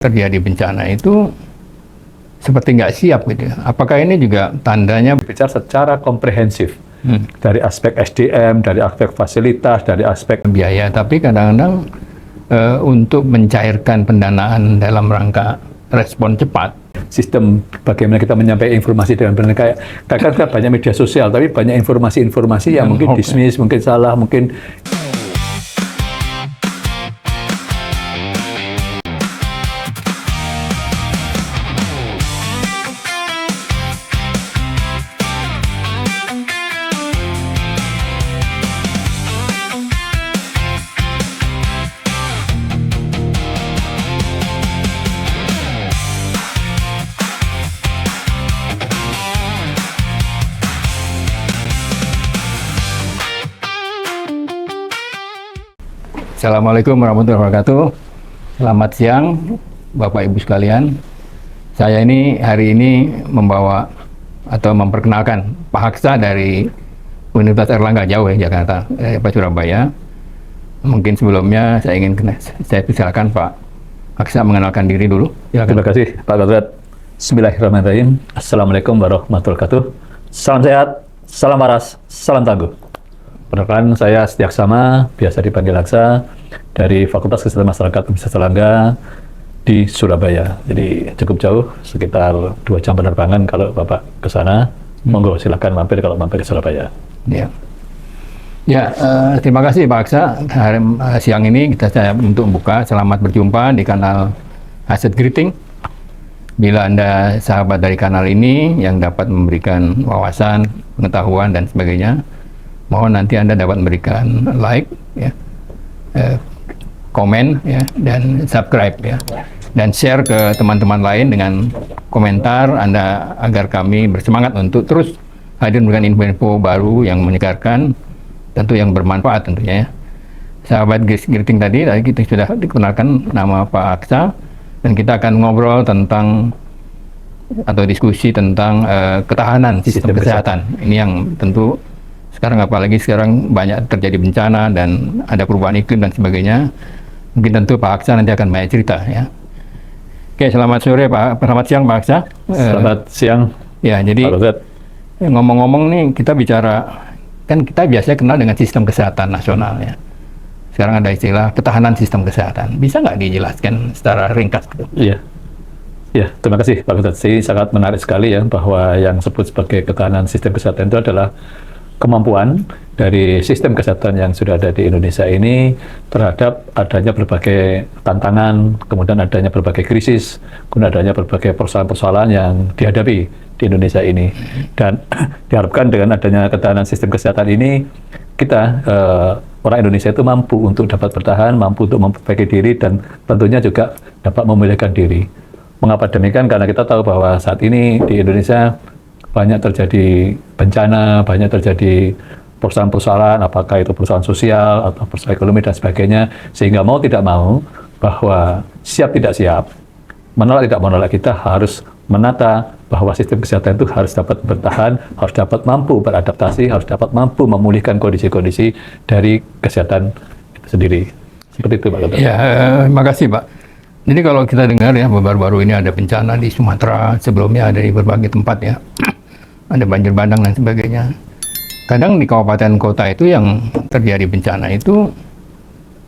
terjadi bencana itu seperti nggak siap gitu. Apakah ini juga tandanya bicara secara komprehensif dari aspek SDM, dari aspek fasilitas, dari aspek biaya, tapi kadang-kadang untuk mencairkan pendanaan dalam rangka respon cepat, sistem bagaimana kita menyampaikan informasi dengan benar, kayak kan banyak media sosial, tapi banyak informasi-informasi yang mungkin dismiss, mungkin salah, mungkin Assalamualaikum warahmatullahi wabarakatuh. Selamat siang Bapak Ibu sekalian. Saya ini hari ini membawa atau memperkenalkan Pak Haksa dari Universitas Airlangga, jauh ya, Jakarta, Pak Surabaya. Mungkin sebelumnya saya silakan Pak Haksa mengenalkan diri dulu. Silakan. Terima kasih Pak Gadrat. Bismillahirrahmanirrahim. Assalamualaikum warahmatullahi wabarakatuh. Salam sehat, salam waras, salam tangguh. Perkenalkan, saya Setiaksama, biasa dipanggil Haksa, dari Fakultas Kesehatan Masyarakat Universitas Airlangga di Surabaya. Jadi cukup jauh, sekitar 2 jam penerbangan kalau Bapak ke sana. Monggo silakan mampir kalau mampir ke Surabaya. Ya, terima kasih Pak Haksa. Siang ini saya untuk membuka, selamat berjumpa di kanal Aset Greeting. Bila Anda sahabat dari kanal ini yang dapat memberikan wawasan, pengetahuan dan sebagainya, mohon nanti Anda dapat memberikan like, ya, komen, ya, dan subscribe, ya, dan share ke teman-teman lain dengan komentar Anda agar kami bersemangat untuk terus hadir memberikan info-info baru yang menyegarkan, tentu yang bermanfaat tentunya. Ya. Sahabat Greeting tadi kita sudah dikenalkan nama Pak Haksa, dan kita akan ngobrol tentang atau diskusi tentang ketahanan sistem kesehatan. Ini yang tentu sekarang, apalagi sekarang banyak terjadi bencana dan ada perubahan iklim dan sebagainya. Mungkin tentu Pak Haksa nanti akan banyak cerita, ya. Oke, selamat sore Pak, selamat siang Pak Haksa. Selamat siang. Ya, jadi ngomong-ngomong nih, kita bicara, kan kita biasanya kenal dengan sistem kesehatan nasional, ya. Sekarang ada istilah ketahanan sistem kesehatan. Bisa nggak dijelaskan secara ringkas? Iya. Ya, terima kasih Pak Gadrat. Sangat menarik sekali ya, bahwa yang disebut sebagai ketahanan sistem kesehatan itu adalah kemampuan dari sistem kesehatan yang sudah ada di Indonesia ini terhadap adanya berbagai tantangan, kemudian adanya berbagai krisis, kemudian adanya berbagai persoalan-persoalan yang dihadapi di Indonesia ini. Dan diharapkan dengan adanya ketahanan sistem kesehatan ini, kita orang Indonesia itu mampu untuk dapat bertahan, mampu untuk memperbaiki diri, dan tentunya juga dapat memulihkan diri. Mengapa demikian? Karena kita tahu bahwa saat ini di Indonesia banyak terjadi bencana, banyak terjadi persoalan-persoalan, apakah itu persoalan sosial atau persoalan ekonomi dan sebagainya, sehingga mau tidak mau bahwa siap tidak siap, menolak tidak menolak, kita harus menata bahwa sistem kesehatan itu harus dapat bertahan, harus dapat mampu beradaptasi, harus dapat mampu memulihkan kondisi-kondisi dari kesehatan itu sendiri. Seperti itu Pak Gadrat. Ya, terima kasih Pak. Jadi kalau kita dengar ya, baru-baru ini ada bencana di Sumatera, sebelumnya ada di berbagai tempat, ya. Ada banjir bandang dan sebagainya. Kadang di kabupaten kota itu yang terjadi bencana itu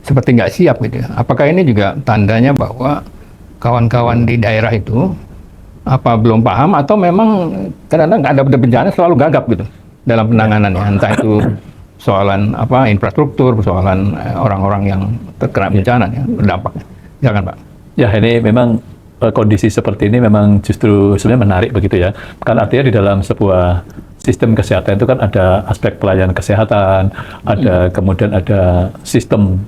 seperti nggak siap gitu. Apakah ini juga tandanya bahwa kawan-kawan di daerah itu apa belum paham, atau memang kadang-kadang nggak ada bencana selalu gagap gitu dalam penanganannya, entah itu persoalan apa infrastruktur, persoalan orang-orang yang terkena bencana ya, berdampaknya. Silakan Pak. Ya, ini memang kondisi seperti ini memang justru sebenarnya menarik begitu ya. Kan artinya di dalam sebuah sistem kesehatan itu kan ada aspek pelayanan kesehatan, ada kemudian ada sistem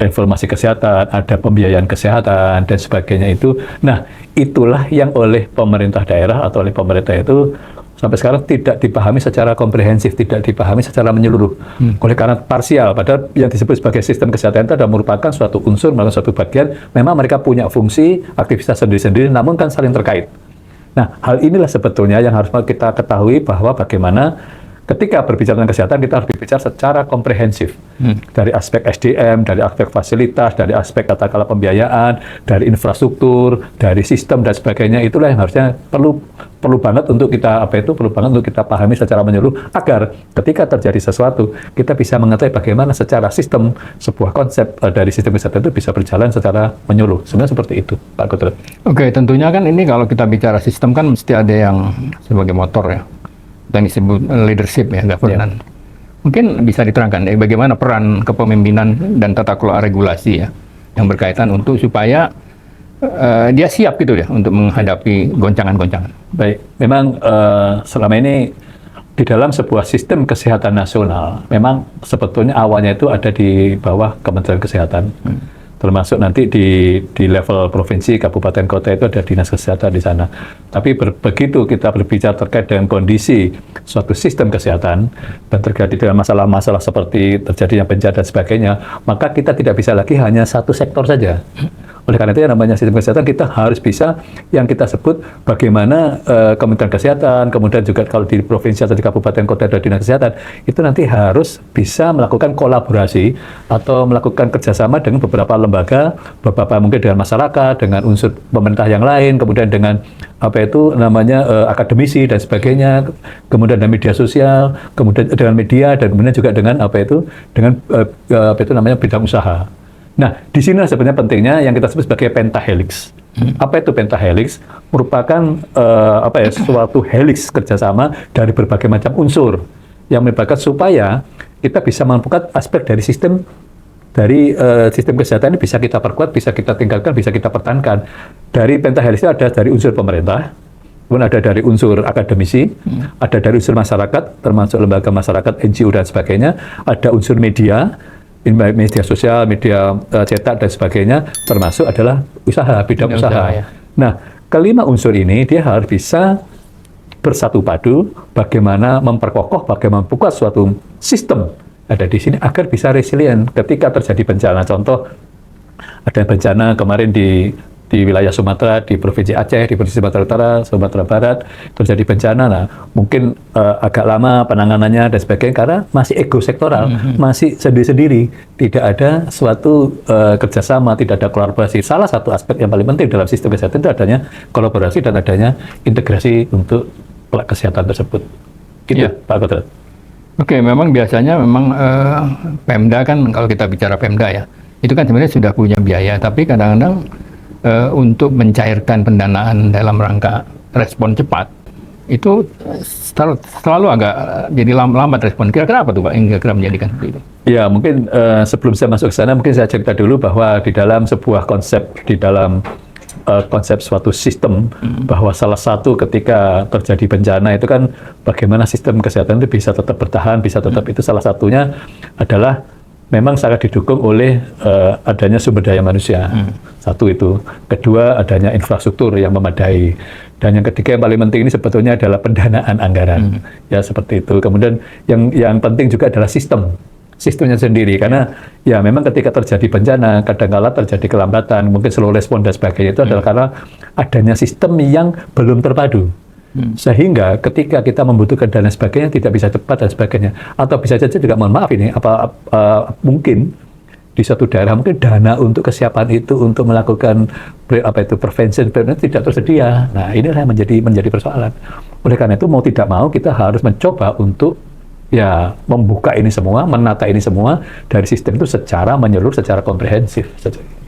informasi kesehatan, ada pembiayaan kesehatan dan sebagainya itu. Nah, itulah yang oleh pemerintah daerah atau oleh pemerintah itu sampai sekarang tidak dipahami secara komprehensif, tidak dipahami secara menyeluruh. Oleh karena parsial, padahal yang disebut sebagai sistem kesehatan itu adalah merupakan suatu unsur, merupakan suatu bagian, memang mereka punya fungsi, aktivitas sendiri-sendiri, namun kan saling terkait. Nah, hal inilah sebetulnya yang harus kita ketahui, bahwa bagaimana ketika berbicara tentang kesehatan, kita harus berbicara secara komprehensif. Dari aspek SDM, dari aspek fasilitas, dari aspek katakanlah pembiayaan, dari infrastruktur, dari sistem dan sebagainya. Itulah yang harusnya perlu banget untuk kita pahami secara menyeluruh, agar ketika terjadi sesuatu kita bisa mengetahui bagaimana secara sistem sebuah konsep dari sistem kesehatan itu bisa berjalan secara menyeluruh. Sebenarnya seperti itu, Pak Godred. Oke, tentunya kan ini kalau kita bicara sistem kan mesti ada yang sebagai motor ya, yang disebut leadership ya, governance. Mungkin bisa diterangkan bagaimana peran kepemimpinan dan tata kelola regulasi ya yang berkaitan untuk supaya dia siap gitu ya untuk menghadapi goncangan-goncangan. Baik, memang selama ini di dalam sebuah sistem kesehatan nasional, memang sebetulnya awalnya itu ada di bawah Kementerian Kesehatan. Termasuk nanti di level provinsi, kabupaten, kota itu ada dinas kesehatan di sana. Tapi begitu kita berbicara terkait dengan kondisi suatu sistem kesehatan dan terjadi dengan masalah-masalah seperti terjadinya bencana dan sebagainya, maka kita tidak bisa lagi hanya satu sektor saja. Oleh karena itu yang namanya sistem kesehatan, kita harus bisa yang kita sebut bagaimana Kementerian Kesehatan, kemudian juga kalau di provinsi atau di kabupaten kota ada dinas kesehatan, itu nanti harus bisa melakukan kolaborasi atau melakukan kerjasama dengan beberapa lembaga, beberapa mungkin dengan masyarakat, dengan unsur pemerintah yang lain, kemudian dengan akademisi dan sebagainya, kemudian dengan media sosial, kemudian dengan media, dan kemudian juga dengan bidang usaha. Nah, di sini sebenarnya pentingnya yang kita sebut sebagai pentahelix. Apa itu pentahelix? Merupakan suatu helix kerjasama dari berbagai macam unsur yang menyebabkan supaya kita bisa menentukan aspek dari sistem kesehatan ini bisa kita perkuat, bisa kita tingkatkan, bisa kita pertahankan. Dari pentahelix itu ada dari unsur pemerintah, kemudian ada dari unsur akademisi, ada dari unsur masyarakat, termasuk lembaga masyarakat, NGO dan sebagainya, ada unsur media sosial, media cetak dan sebagainya, termasuk adalah bidang usaha. Ya. Nah, kelima unsur ini dia harus bisa bersatu padu, bagaimana memperkokoh, bagaimana membuat suatu sistem ada di sini agar bisa resilient ketika terjadi bencana. Contoh, ada bencana kemarin di wilayah Sumatera, di Provinsi Aceh, di Provinsi Sumatera Utara, Sumatera Barat, terjadi bencana. Nah, mungkin agak lama penanganannya dan sebagainya karena masih ego sektoral, masih sendiri-sendiri, tidak ada suatu kerjasama, tidak ada kolaborasi. Salah satu aspek yang paling penting dalam sistem kesehatan itu adanya kolaborasi dan adanya integrasi untuk kesehatan tersebut. Gitu, ya. Pak Godred. Oke, memang biasanya Pemda kan, kalau kita bicara Pemda ya, itu kan sebenarnya sudah punya biaya, tapi kadang-kadang untuk mencairkan pendanaan dalam rangka respon cepat itu selalu agak jadi lambat respon. Kira-kira apa tuh Pak yang kira-kira menjadikan seperti itu? Ya, mungkin sebelum saya masuk ke sana, mungkin saya cerita dulu bahwa di dalam sebuah konsep, konsep suatu sistem, bahwa salah satu ketika terjadi bencana itu kan bagaimana sistem kesehatan itu bisa tetap bertahan, bisa tetap itu salah satunya adalah memang sangat didukung oleh adanya sumber daya manusia. Satu itu. Kedua, adanya infrastruktur yang memadai. Dan yang ketiga yang paling penting ini sebetulnya adalah pendanaan anggaran. Ya, seperti itu. Kemudian yang penting juga adalah sistemnya sendiri. Karena ya memang ketika terjadi bencana, kadang-kala terjadi kelambatan, mungkin slow respon dan sebagainya, itu adalah karena adanya sistem yang belum terpadu. Sehingga ketika kita membutuhkan dana sebagainya tidak bisa cepat dan sebagainya, atau bisa saja juga mohon maaf ini mungkin di suatu daerah mungkin dana untuk kesiapan itu untuk melakukan prevention tidak tersedia. Nah, inilah yang menjadi persoalan. Oleh karena itu mau tidak mau kita harus mencoba untuk ya membuka ini semua, menata ini semua dari sistem itu secara menyeluruh, secara komprehensif.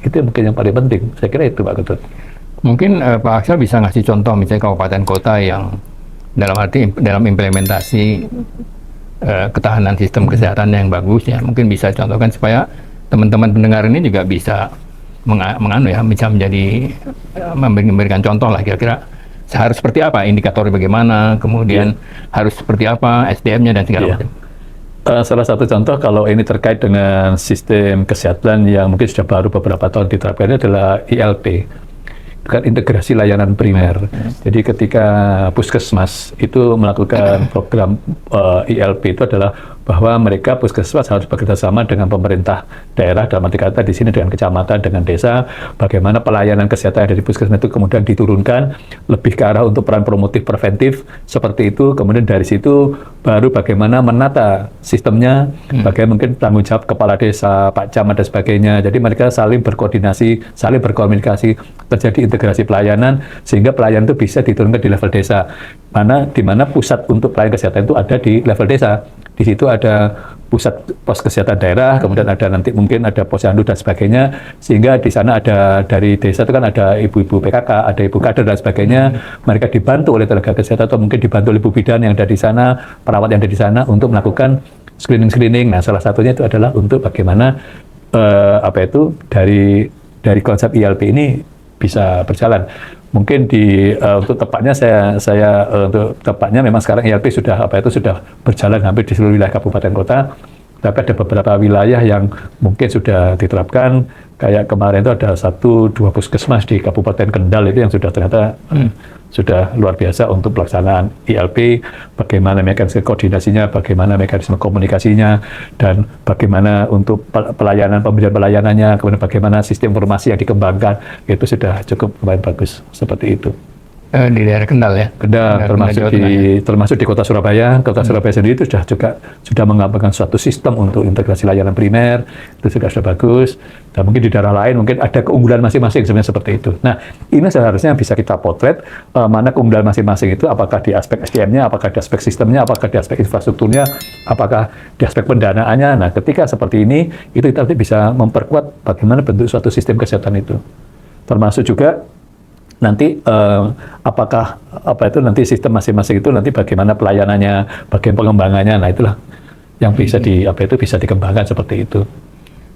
Itu mungkin yang paling penting. Saya kira itu Pak Godred. Mungkin Pak Aksel bisa ngasih contoh misalnya kabupaten kota yang dalam implementasi ketahanan sistem kesehatan yang bagus ya, mungkin bisa contohkan supaya teman-teman pendengar ini juga bisa bisa menjadi memberikan contoh lah kira-kira harus seperti apa, indikatornya bagaimana, kemudian harus seperti apa SDM-nya dan segala macam. Salah satu contoh kalau ini terkait dengan sistem kesehatan yang mungkin sudah baru beberapa tahun diterapkan adalah ILP. Bukan integrasi layanan primer. Jadi ketika puskesmas itu melakukan program ILP itu adalah bahwa mereka puskesmas harus bekerja sama dengan pemerintah daerah, dalam arti kata di sini dengan kecamatan, dengan desa, bagaimana pelayanan kesehatan dari puskesmas itu kemudian diturunkan lebih ke arah untuk peran promotif preventif seperti itu. Kemudian dari situ baru bagaimana menata sistemnya, bagaimana mungkin tanggung jawab kepala desa, Pak Camat dan sebagainya. Jadi mereka saling berkoordinasi, saling berkomunikasi, terjadi integrasi pelayanan sehingga pelayanan itu bisa diturunkan di level desa. Di mana pusat untuk pelayanan kesehatan itu ada di level desa. Di situ ada pusat pos kesehatan daerah, kemudian ada nanti mungkin ada posyandu dan sebagainya, sehingga di sana ada dari desa itu kan ada ibu-ibu PKK, ada ibu kader dan sebagainya, mereka dibantu oleh tenaga kesehatan atau mungkin dibantu oleh ibu bidan yang ada di sana, perawat yang ada di sana untuk melakukan screening. Nah, salah satunya itu adalah untuk bagaimana dari konsep ILP ini bisa berjalan. Mungkin untuk tepatnya untuk tepatnya memang sekarang ILP sudah berjalan hampir di seluruh wilayah kabupaten kota. Tapi ada beberapa wilayah yang mungkin sudah diterapkan. Kayak kemarin itu ada 1-2 puskesmas di Kabupaten Kendal itu yang sudah ternyata sudah luar biasa untuk pelaksanaan ILP, bagaimana mekanisme koordinasinya, bagaimana mekanisme komunikasinya, dan bagaimana untuk pemberian pelayanannya, kemudian bagaimana sistem informasi yang dikembangkan, itu sudah cukup lumayan bagus seperti itu. Di daerah Kendal ya? Kendal, termasuk di Kota Surabaya. Kota Surabaya sendiri itu sudah mengembangkan suatu sistem untuk integrasi layanan primer, itu sudah bagus. Dan mungkin di daerah lain mungkin ada keunggulan masing-masing sebenarnya seperti itu. Nah, ini seharusnya bisa kita potret mana keunggulan masing-masing itu, apakah di aspek SDM-nya, apakah di aspek sistemnya, apakah di aspek infrastrukturnya, apakah di aspek pendanaannya. Nah, ketika seperti ini, itu kita nanti bisa memperkuat bagaimana bentuk suatu sistem kesehatan itu. Termasuk juga nanti nanti sistem masing-masing itu nanti bagaimana pelayanannya, bagaimana pengembangannya. Nah, itulah yang bisa bisa dikembangkan seperti itu.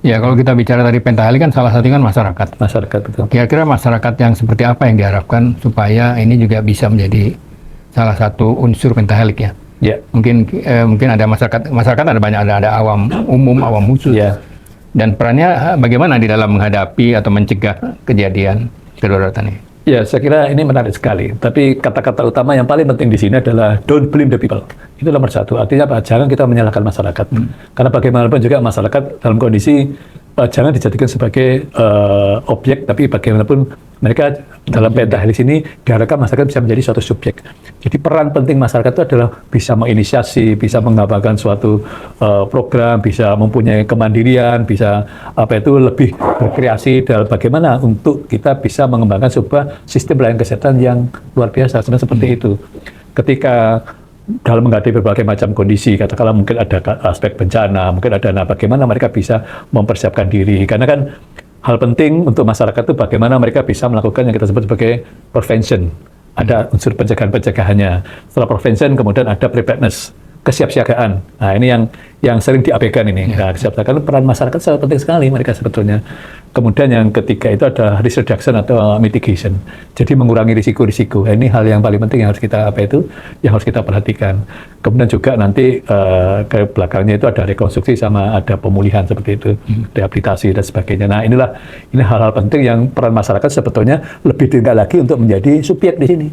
Ya, kalau kita bicara tadi pentahelik kan salah satunya kan masyarakat. Masyarakat, betul. Kira-kira masyarakat yang seperti apa yang diharapkan supaya ini juga bisa menjadi salah satu unsur pentahelik ya? Ya. Mungkin ada masyarakat ada banyak, ada awam umum, awam khusus. Ya. Dan perannya bagaimana di dalam menghadapi atau mencegah kejadian kedaruratan ini? Ya, saya kira ini menarik sekali. Tapi kata-kata utama yang paling penting di sini adalah don't blame the people. Itu nomor satu. Artinya apa? Jangan kita menyalahkan masyarakat. Karena bagaimanapun juga masyarakat dalam kondisi jangan dijadikan sebagai objek, tapi bagaimanapun mereka dalam pentahelik sini diharapkan masyarakat bisa menjadi suatu subjek. Jadi peran penting masyarakat itu adalah bisa menginisiasi, bisa mengembangkan suatu program, bisa mempunyai kemandirian, bisa lebih berkreasi dalam bagaimana untuk kita bisa mengembangkan sebuah sistem pelayanan kesehatan yang luar biasa. Sebenarnya seperti itu. Ketika dalam menghadapi berbagai macam kondisi, katakanlah mungkin ada aspek bencana, mungkin ada bagaimana mereka bisa mempersiapkan diri. Karena kan hal penting untuk masyarakat itu bagaimana mereka bisa melakukan yang kita sebut sebagai prevention. Ada unsur pencegahan-pencegahannya. Setelah prevention kemudian ada preparedness, kesiapsiagaan. Nah, ini yang sering diabaikan ini. Nah, kesiapsiagaan peran masyarakat sangat penting sekali mereka sebetulnya. Kemudian yang ketiga itu ada risk reduction atau mitigation. Jadi mengurangi risiko-risiko. Ini hal yang paling penting yang harus kita yang harus kita perhatikan. Kemudian juga nanti ke belakangnya itu ada rekonstruksi sama ada pemulihan seperti itu, rehabilitasi dan sebagainya. Nah, ini hal-hal penting yang peran masyarakat sebetulnya lebih tinggal lagi untuk menjadi subjek di sini.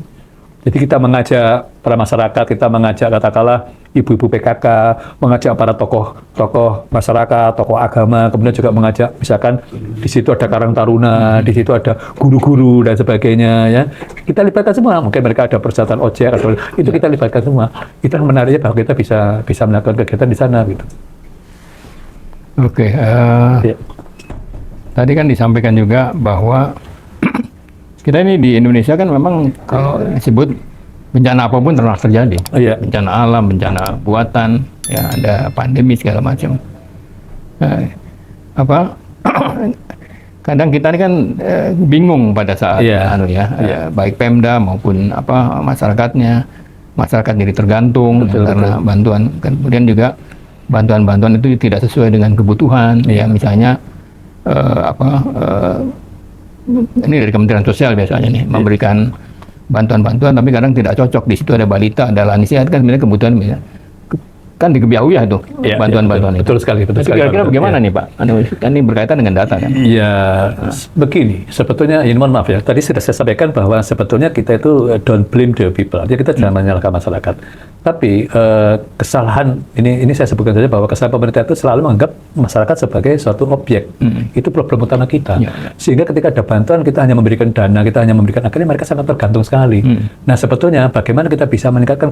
Jadi kita mengajak para masyarakat, kita mengajak katakanlah ibu-ibu PKK, mengajak para tokoh masyarakat, tokoh agama, kemudian juga mengajak misalkan di situ ada Karang Taruna, di situ ada guru-guru dan sebagainya ya. Kita libatkan semua, mungkin mereka ada persyaratan ojek atau itu kita libatkan semua. Itu yang menariknya bahwa kita bisa melakukan kegiatan di sana gitu. Oke. Tadi kan disampaikan juga bahwa kita ini di Indonesia kan memang kalau disebut bencana apapun pernah terjadi. Bencana alam, bencana buatan, ya ada pandemi segala macam. Kadang kita ini kan bingung pada saat baik Pemda maupun masyarakatnya. Masyarakat jadi tergantung karena bantuan. Kemudian juga bantuan-bantuan itu tidak sesuai dengan kebutuhan. Ya misalnya ini dari Kementerian Sosial biasanya nih memberikan bantuan-bantuan tapi kadang tidak cocok. Di situ ada balita, ada lansia, kan sebenarnya kebutuhan kan dikebiahuya tuh Ya, bantuan-bantuan itu. betul sekali. Betul Tapi sekali, kira-kira Pak. bagaimana Ya. nih Pak? Kan ini berkaitan dengan data kan? Ya, begini, sebetulnya ini mohon maaf ya, tadi sudah saya sampaikan bahwa sebetulnya kita itu don't blame the people, artinya kita jangan menyalahkan masyarakat. Tapi kesalahan, ini saya sebutkan saja bahwa kesalahan pemerintah itu selalu menganggap masyarakat sebagai suatu objek. Itu problem utama kita. Ya. Sehingga ketika ada bantuan, kita hanya memberikan dana, kita hanya memberikan, akhirnya mereka sangat tergantung sekali. Nah, sebetulnya bagaimana kita bisa meningkatkan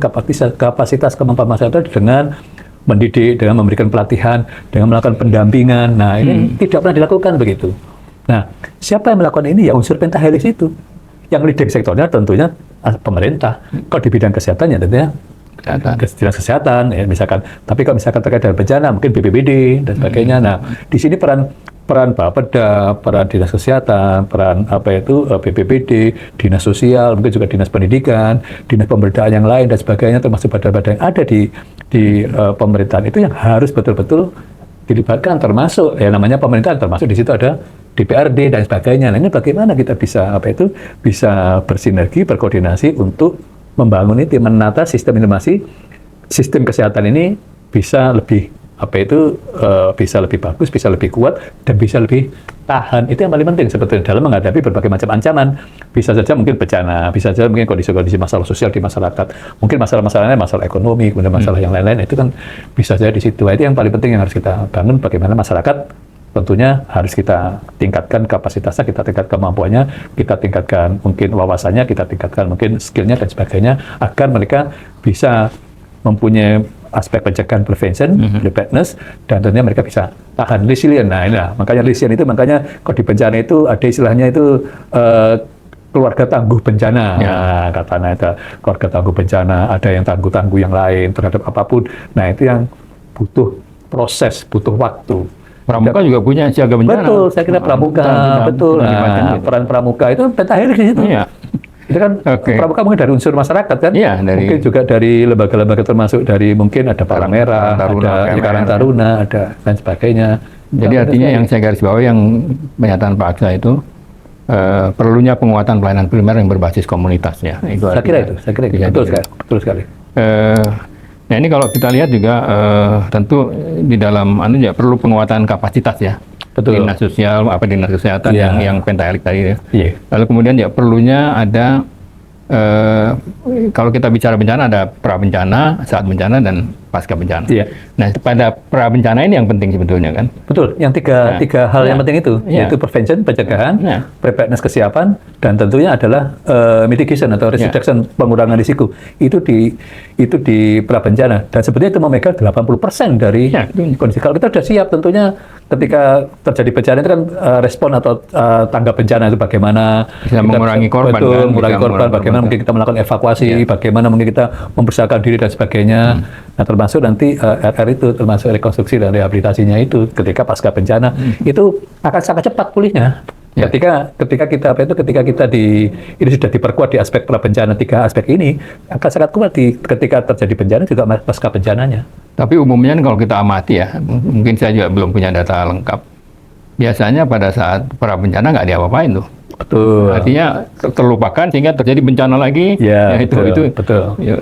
kapasitas kemampuan masyarakat dengan mendidik, dengan memberikan pelatihan, dengan melakukan pendampingan. Nah, ini tidak pernah dilakukan begitu. Nah, siapa yang melakukan ini? Ya unsur pentahelix itu. Yang leading sektornya tentunya pemerintah. Kalau di bidang kesehatan ya tentunya dinas kesehatan, ya misalkan. Tapi kalau misalkan terkait dengan bencana, mungkin BPBD dan sebagainya. Nah, di sini peran Bapeda, peran dinas kesehatan, peran BPBD, dinas sosial, mungkin juga dinas pendidikan, dinas pemberdayaan yang lain dan sebagainya, termasuk badan-badan yang ada di pemerintahan itu yang harus betul-betul dilibatkan, termasuk ya namanya pemerintahan, termasuk di situ ada DPRD dan sebagainya. Nah, ini bagaimana kita bisa bisa bersinergi, berkoordinasi untuk membangun itu, menata sistem informasi, sistem kesehatan ini bisa lebih bisa lebih bagus, bisa lebih kuat, dan bisa lebih tahan. Itu yang paling penting sebetulnya dalam menghadapi berbagai macam ancaman. Bisa saja mungkin bencana, bisa saja mungkin kondisi-kondisi masalah sosial di masyarakat, mungkin masalah-masalahnya masalah ekonomi, kemudian masalah yang lain-lain, itu kan bisa saja di situ. Itu yang paling penting yang harus kita bangun, bagaimana masyarakat tentunya harus kita tingkatkan kapasitasnya, kita tingkatkan kemampuannya, kita tingkatkan mungkin wawasannya, kita tingkatkan mungkin skillnya dan sebagainya, agar mereka bisa mempunyai aspek pencegahan prevention, preparedness, dan tentunya mereka bisa tahan, resilient. Nah, inilah makanya resilient itu, makanya kalau di bencana itu ada istilahnya itu keluarga tangguh bencana. Ya. Nah, katanya itu keluarga tangguh bencana, ada yang tangguh-tangguh yang lain terhadap apapun. Nah, itu yang butuh proses, butuh waktu. Pramuka juga punya siaga bencana. Betul, saya kira Pramuka, betul. Nah, peran Pramuka itu pentahelix di situ. Iya. Itu kan Pramuka mungkin dari unsur masyarakat kan? Iya, mungkin juga dari lembaga-lembaga, termasuk dari mungkin ada Palang Merah, ada Karang Taruna, ada dan sebagainya. Jadi artinya yang saya garis bawahi yang pernyataan Pak Aksa itu perlunya penguatan pelayanan primer yang berbasis komunitasnya. Itu saya kira itu. Betul sekali. Nah, ini kalau kita lihat juga tentu di dalam perlu penguatan kapasitas ya. Betul. Dinas sosial, dinas kesehatan yang pentahelix tadi ya. Iya. Lalu kemudian ya perlunya ada kalau kita bicara bencana, ada pra bencana, saat bencana, dan pasca bencana. Iya. Nah, pada pra bencana ini yang penting sebetulnya kan. Betul, yang tiga hal yang penting itu, yaitu prevention, pencegahan, preparedness, kesiapan, dan tentunya adalah mitigation atau risk reduction, pengurangan risiko. Itu di pra bencana, dan sebetulnya itu memegang 80% dari kondisi. Kalau kita sudah siap, tentunya ketika terjadi bencana itu kan respon atau tanggap bencana itu bagaimana bisa mengurangi korban, betul, mengurangi korban, bagaimana mungkin kita melakukan evakuasi, bagaimana mungkin kita mempersiapkan diri dan sebagainya. Nah, termasuk nanti RR itu, termasuk rekonstruksi dan rehabilitasinya itu ketika pasca bencana itu akan sangat cepat pulihnya. Ketika kita ini sudah diperkuat di aspek pra bencana, 3 aspek ini akan sangat kuat ketika terjadi bencana juga pasca bencananya. Tapi umumnya kalau kita amati ya, mungkin saya juga belum punya data lengkap. Biasanya pada saat pra bencana nggak diapa-apain tuh. Betul. Artinya terlupakan sehingga terjadi bencana lagi. Ya, itu betul. Ya.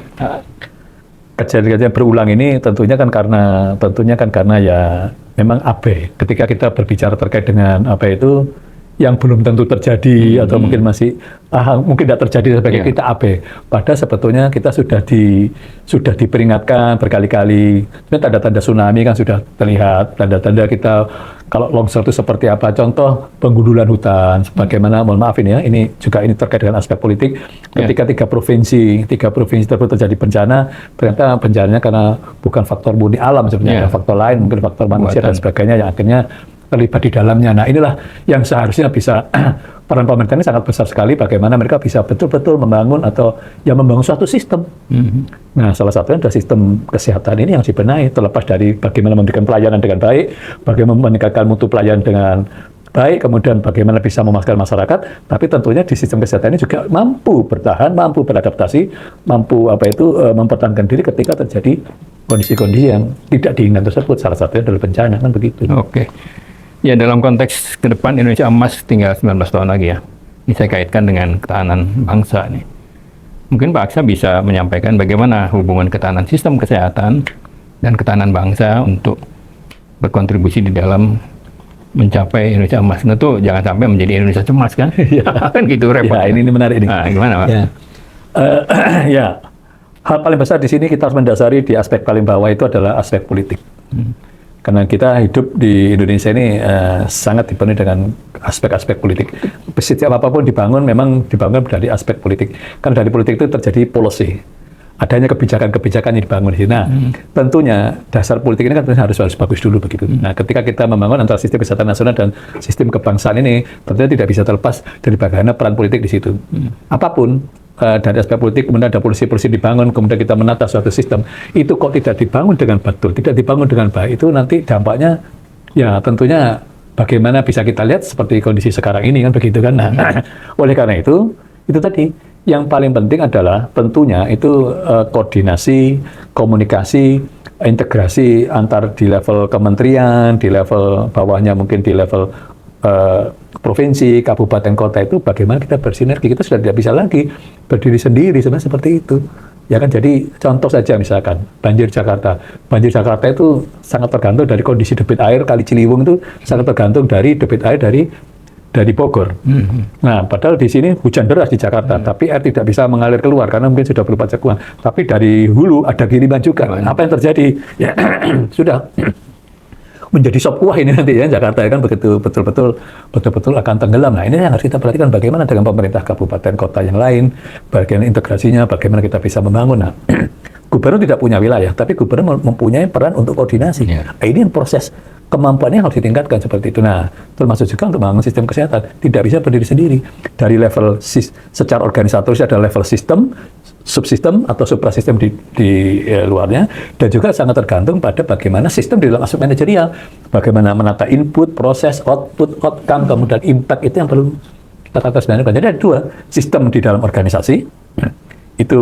Kejadian berulang ini tentunya kan karena ya memang abe. Ketika kita berbicara terkait dengan yang belum tentu terjadi atau mungkin masih mungkin tidak terjadi sebagai kita abe. Padahal sebetulnya kita sudah diperingatkan berkali-kali. Tanda-tanda tsunami kan sudah terlihat, tanda-tanda kita kalau longsor itu seperti apa. Contoh penggundulan hutan, bagaimana, mohon maaf ini terkait dengan aspek politik. Ketika 3 provinsi tersebut terjadi bencana, ternyata bencananya karena bukan faktor murni alam sebenarnya, faktor lain, mungkin faktor manusia dan sebagainya yang akhirnya terlibat di dalamnya. Nah, inilah yang seharusnya bisa peran pemerintah ini sangat besar sekali, bagaimana mereka bisa betul-betul membangun suatu sistem. Nah, salah satunya adalah sistem kesehatan ini yang dibenahi, terlepas dari bagaimana memberikan pelayanan dengan baik, bagaimana meningkatkan mutu pelayanan dengan baik, kemudian bagaimana bisa memasukkan masyarakat, tapi tentunya di sistem kesehatan ini juga mampu bertahan, mampu beradaptasi, mampu mempertahankan diri ketika terjadi kondisi-kondisi yang tidak diinginkan tersebut. Salah satunya adalah bencana, kan begitu. Oke. Ya, dalam konteks ke depan Indonesia emas tinggal 19 tahun lagi ya. Ini saya kaitkan dengan ketahanan bangsa nih. Mungkin Pak Aksa bisa menyampaikan bagaimana hubungan ketahanan sistem kesehatan dan ketahanan bangsa untuk berkontribusi di dalam mencapai Indonesia emas. Tentu jangan sampai menjadi Indonesia cemas kan? Kan gitu repot. Ya, ini menarik ini. Nah, gimana Pak? Ya. Ya, hal paling besar di sini kita harus mendasari di aspek paling bawah itu adalah aspek politik. Karena kita hidup di Indonesia ini sangat dipenuhi dengan aspek-aspek politik. Setiap apapun dibangun memang dibangun dari aspek politik. Karena dari politik itu terjadi policy. Adanya kebijakan-kebijakan yang dibangun di sini. Nah, tentunya dasar politik ini kan harus bagus dulu begitu. Nah, ketika kita membangun antara sistem kesehatan nasional dan sistem kebangsaan ini, tentunya tidak bisa terlepas dari bagaimana peran politik di situ. Apapun dari aspek politik, kemudian ada polisi-polisi dibangun, kemudian kita menata suatu sistem, itu kok tidak dibangun dengan betul, tidak dibangun dengan baik, itu nanti dampaknya ya tentunya bagaimana bisa kita lihat seperti kondisi sekarang ini kan begitu kan. Nah, oleh karena itu tadi yang paling penting adalah tentunya itu koordinasi, komunikasi, integrasi antar di level kementerian, di level bawahnya mungkin di level provinsi, kabupaten, kota itu bagaimana kita bersinergi. Kita sudah tidak bisa lagi berdiri sendiri sebenarnya seperti itu. Ya kan, jadi contoh saja misalkan banjir Jakarta. Banjir Jakarta itu sangat tergantung dari kondisi debit air Kali Ciliwung, itu sangat tergantung dari debit air dari Bogor. Nah, padahal di sini hujan deras di Jakarta, tapi air tidak bisa mengalir keluar karena mungkin sudah berupa cekuan. Tapi dari hulu ada kiriman juga. Apa yang terjadi? Ya sudah menjadi sop kuah ini nanti ya Jakarta kan begitu betul-betul akan tenggelam. Nah, ini yang harus kita perhatikan bagaimana dengan pemerintah kabupaten kota yang lain, bagaimana integrasinya, bagaimana kita bisa membangun. Nah, gubernur tidak punya wilayah, tapi gubernur mempunyai peran untuk koordinasi. Nah, ini proses kemampuannya harus ditingkatkan seperti itu. Nah, termasuk juga untuk membangun sistem kesehatan tidak bisa berdiri sendiri. Dari level secara organisatoris ada level sistem, subsistem atau suprasistem di luarnya, dan juga sangat tergantung pada bagaimana sistem di dalam aspek manajerial, bagaimana menata input, proses, output, outcome, kemudian impact, itu yang perlu kita tata sebenarnya. Jadi ada dua sistem di dalam organisasi, itu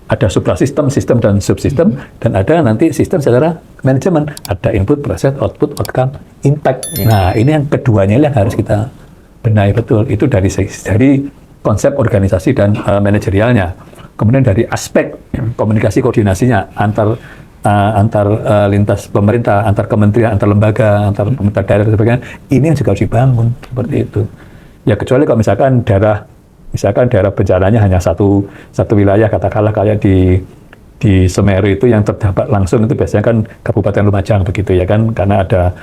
ada suprasistem, sistem dan subsistem, dan ada nanti sistem secara manajemen, ada input, proses, output, outcome, impact. Nah, ini yang keduanya yang harus kita benahi betul, itu dari konsep organisasi dan manajerialnya. Kemudian dari aspek komunikasi koordinasinya antar lintas pemerintah, antar kementerian, antar lembaga, antar pemerintah daerah dan sebagainya, ini yang juga harus dibangun seperti itu. Ya kecuali kalau misalkan daerah bencananya hanya satu wilayah, katakanlah kayak di Semeru itu yang terdampak langsung itu biasanya kan Kabupaten Lumajang begitu ya kan, karena ada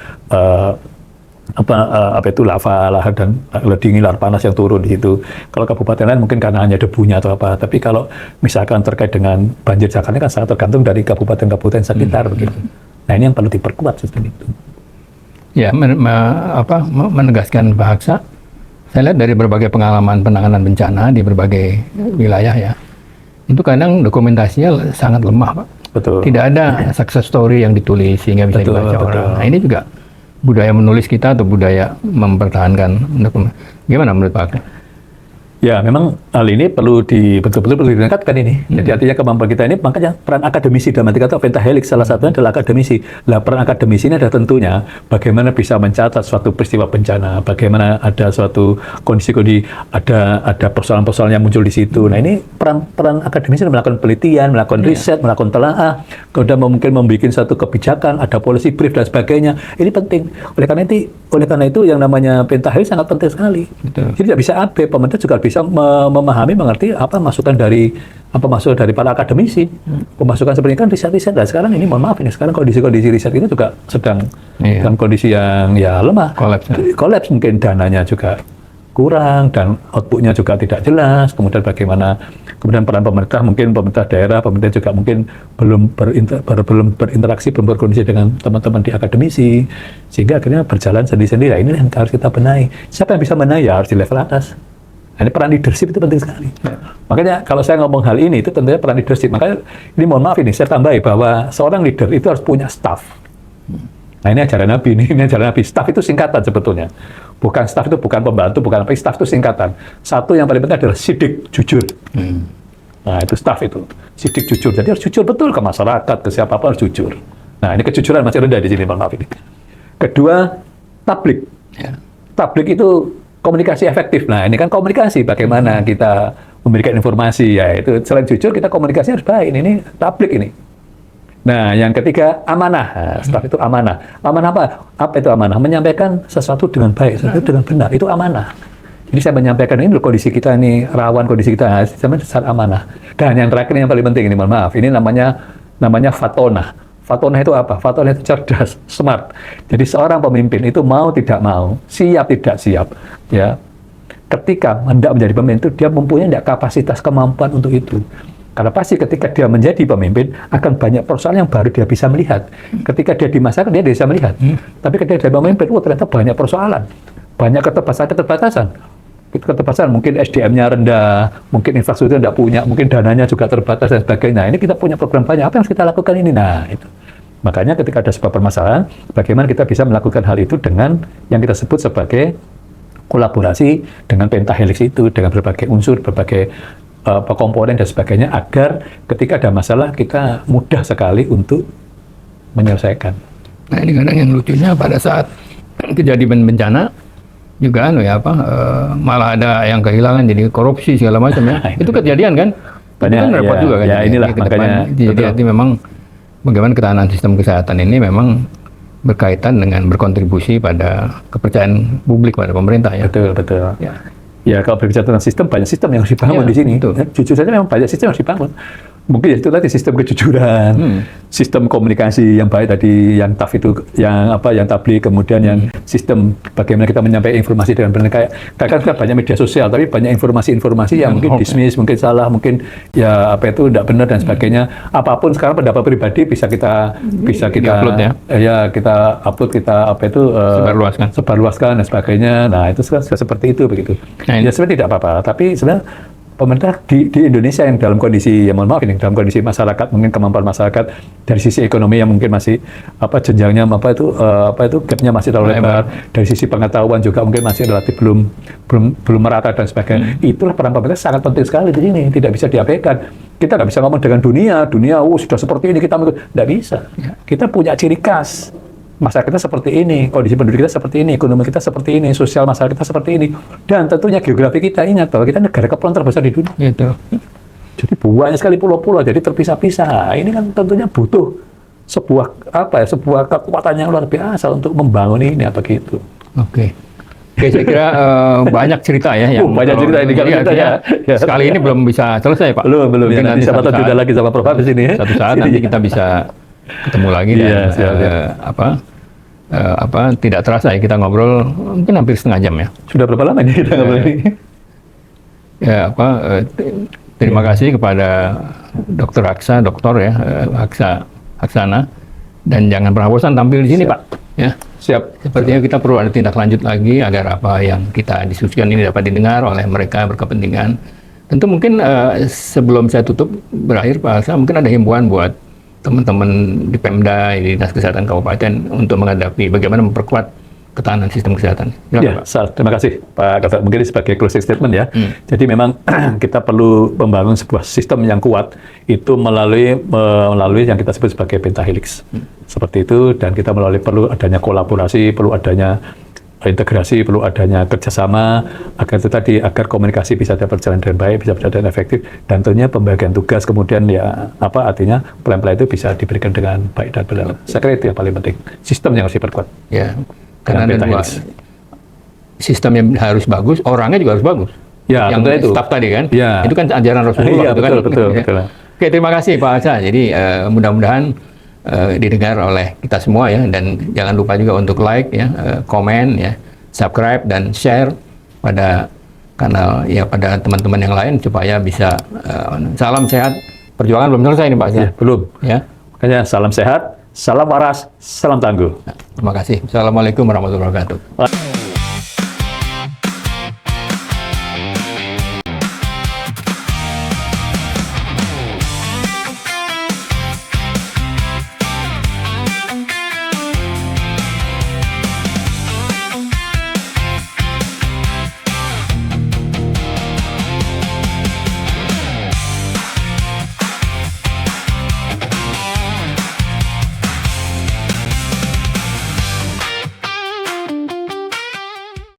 apa itu lava, lahar dan dingin, lahar panas yang turun di situ. Kalau kabupaten lain mungkin karena hanya debunya atau apa. Tapi kalau misalkan terkait dengan banjir Jakarta kan sangat tergantung dari kabupaten-kabupaten sekitar begitu. Nah, ini yang perlu diperkuat sistem itu. Ya, menegaskan bahasa. Saya lihat dari berbagai pengalaman penanganan bencana di berbagai wilayah ya, itu kadang dokumentasinya sangat lemah, Pak. Betul. Tidak ada success story yang ditulis sehingga bisa dibaca orang. Nah, ini juga budaya menulis kita atau budaya mempertahankan dokumen. Gimana menurut Pak? Ya, memang hal ini betul-betul perlu ditingkatkan ini. Jadi artinya kemampuan kita ini, makanya peran akademisi dalam arti kata pentahelix salah satunya adalah akademisi. Lah, peran akademisi ini ada tentunya bagaimana bisa mencatat suatu peristiwa bencana, bagaimana ada suatu kondisi-kondisi, ada persoalan-persoalan yang muncul di situ. Nah, ini peran akademisi melakukan penelitian, melakukan riset, melakukan telaah, kemudian mungkin membuat suatu kebijakan, ada policy brief dan sebagainya. Ini penting. Oleh karena itu yang namanya pentahelix sangat penting sekali. Betul. Jadi tidak bisa AB, pemerintah juga bisa memahami, mengerti apa masukan dari para akademisi. Pemasukan seperti ini kan riset-riset. Dan sekarang ini mohon maaf ini sekarang kondisi riset ini juga sedang dalam kondisi yang ya lemah. Kolaps mungkin dananya juga kurang dan outputnya juga tidak jelas. Kemudian bagaimana peran pemerintah, mungkin pemerintah daerah, pemerintah juga mungkin belum berinteraksi, belum berkoordinasi dengan teman-teman di akademisi, sehingga akhirnya berjalan sendiri-sendiri. Nah, ini yang harus kita benahi. Siapa yang bisa benahi? Ya harus di level atas. Ini peran leadership itu penting sekali. Makanya kalau saya ngomong hal ini itu tentunya peran leadership. Makanya ini mohon maaf ini saya tambahi bahwa seorang leader itu harus punya staff. Nah, ini ajaran Nabi, ini ajaran Nabi. Staff itu singkatan sebetulnya. Bukan staff itu bukan pembantu, bukan apa. Staff itu singkatan. Satu yang paling penting adalah sidik, jujur. Nah, itu staff itu. Sidik, jujur. Jadi harus jujur betul ke masyarakat, ke siapapun harus jujur. Nah, ini kejujuran masih rendah di sini, mohon maaf ini. Kedua, tablik. Tablik itu komunikasi efektif. Nah, ini kan komunikasi, bagaimana kita memberikan informasi, ya itu selain jujur, kita komunikasi harus baik. Ini tablik ini. Nah, yang ketiga amanah. Nah, staff itu amanah. Amanah apa? Apa itu amanah? Menyampaikan sesuatu dengan baik, sesuatu dengan benar. Itu amanah. Jadi saya menyampaikan ini loh, kondisi kita ini rawan, kondisi kita secara amanah. Dan yang terakhir yang paling penting ini, mohon maaf, ini namanya fatona. Fatona itu apa? Fatona itu cerdas, smart. Jadi seorang pemimpin itu mau tidak mau, siap tidak siap, ya. Ketika hendak menjadi pemimpin itu dia mempunyai kapasitas kemampuan untuk itu. Karena pasti ketika dia menjadi pemimpin akan banyak persoalan yang baru dia bisa melihat. Ketika dia di masyarakat dia bisa melihat. Tapi ketika dia pemimpin, ternyata banyak persoalan, banyak keterbatasan. Mungkin SDM-nya rendah, mungkin infrastruktur tidak punya, mungkin dananya juga terbatas dan sebagainya. Nah, ini kita punya program banyak. Apa yang harus kita lakukan ini? Nah, itu. Makanya ketika ada sebuah permasalahan, bagaimana kita bisa melakukan hal itu dengan yang kita sebut sebagai kolaborasi dengan pentahelix itu, dengan berbagai unsur, berbagai komponen dan sebagainya, agar ketika ada masalah kita mudah sekali untuk menyelesaikan. Nah, ini kadang yang lucunya pada saat kejadian bencana juga malah ada yang kehilangan jadi korupsi segala macam ya. Itu kejadian kan? Banyak, itu kan repot ya, juga kan? Ya inilah makanya. Jadi memang bagaimana ketahanan sistem kesehatan ini memang berkaitan dengan berkontribusi pada kepercayaan publik pada pemerintah ya. Betul. Ya. Ya kalau berbicara tentang sistem, banyak sistem yang harus dibangun di sini. Jujur saja memang banyak sistem yang harus dibangun. Mungkin itu tadi sistem kejujuran, sistem komunikasi yang baik tadi, yang TAF itu, yang tablik, kemudian yang sistem bagaimana kita menyampaikan informasi dengan benar. Kadang-kadang banyak media sosial, tapi banyak informasi yang mungkin dismiss, mungkin salah, mungkin ya tidak benar dan sebagainya. Apapun sekarang pendapat pribadi bisa kita upload ya. Kita upload, kita sebarluaskan dan sebagainya. Nah itu seperti itu begitu. Nah, ya sebenarnya tidak apa-apa, tapi sebenarnya pemerintah di Indonesia yang dalam kondisi, ya mohon maaf ini, dalam kondisi masyarakat, mungkin kemampuan masyarakat dari sisi ekonomi yang mungkin masih jenjangnya gapnya masih terlalu lebar, dari sisi pengetahuan juga mungkin masih relatif belum merata dan sebagainya. Itulah peran pemerintah sangat penting sekali di sini, tidak bisa diabaikan. Kita nggak bisa ngomong dengan dunia sudah seperti ini, kita nggak bisa. Kita punya ciri khas. Masyarakat kita seperti ini, kondisi penduduk kita seperti ini, ekonomi kita seperti ini, sosial masyarakat kita seperti ini, dan tentunya geografi kita, ingat bahwa kita negara kepulauan terbesar di dunia. Gitu. Jadi banyak sekali pulau-pulau, jadi terpisah-pisah. Ini kan tentunya butuh sebuah kekuatan yang luar biasa untuk membangun ini begitu. Oke, saya kira banyak cerita ya. Banyak cerita ini ya. Sekali ini belum bisa selesai Pak. Belum. Mungkin Nanti siapa tahu juga lagi sama Prof di sini. Satu saat nanti kita bisa ketemu lagi dan tidak terasa ya kita ngobrol mungkin hampir setengah jam ya. Sudah berapa lama ini kita ngobrol ini? Terima kasih kepada Dr. Haksana, dan jangan pernah bosan tampil di sini Pak. Ya. Siap. Sepertinya kita perlu ada tindak lanjut lagi agar apa yang kita diskusikan ini dapat didengar oleh mereka berkepentingan. Tentu mungkin sebelum saya tutup berakhir Pak Haksa, mungkin ada himbauan buat teman-teman di Pemda, di Dinas Kesehatan Kabupaten untuk menghadapi bagaimana memperkuat ketahanan sistem kesehatan. Ya, terima kasih Pak Gatot. Mungkin sebagai closing statement ya. Jadi memang kita perlu membangun sebuah sistem yang kuat itu melalui yang kita sebut sebagai pentahelix. Seperti itu, dan kita perlu adanya kolaborasi, perlu adanya integrasi, perlu adanya kerjasama agar komunikasi bisa berjalan dengan baik, bisa berjalan dengan efektif, dan tentunya pembagian tugas kemudian artinya plan-plan itu bisa diberikan dengan baik dan benar. Saya kira itu yang paling penting. Sistem yang harus diperkuat. Ya, karena ada dua sistem yang harus bagus, orangnya juga harus bagus. Ya, yang itu. Staff tadi kan. Ya. Itu kan ajaran Rasulullah. Iya, betul. Oke, terima kasih Pak Haksa. Jadi mudah-mudahan didengar oleh kita semua ya, dan jangan lupa juga untuk like ya, komen ya, subscribe dan share pada kanal ya, pada teman-teman yang lain supaya bisa salam sehat. Perjuangan belum selesai nih Pak Haksa. Belum ya. Makanya salam sehat, salam waras, salam tangguh. Terima kasih. Assalamualaikum warahmatullahi wabarakatuh.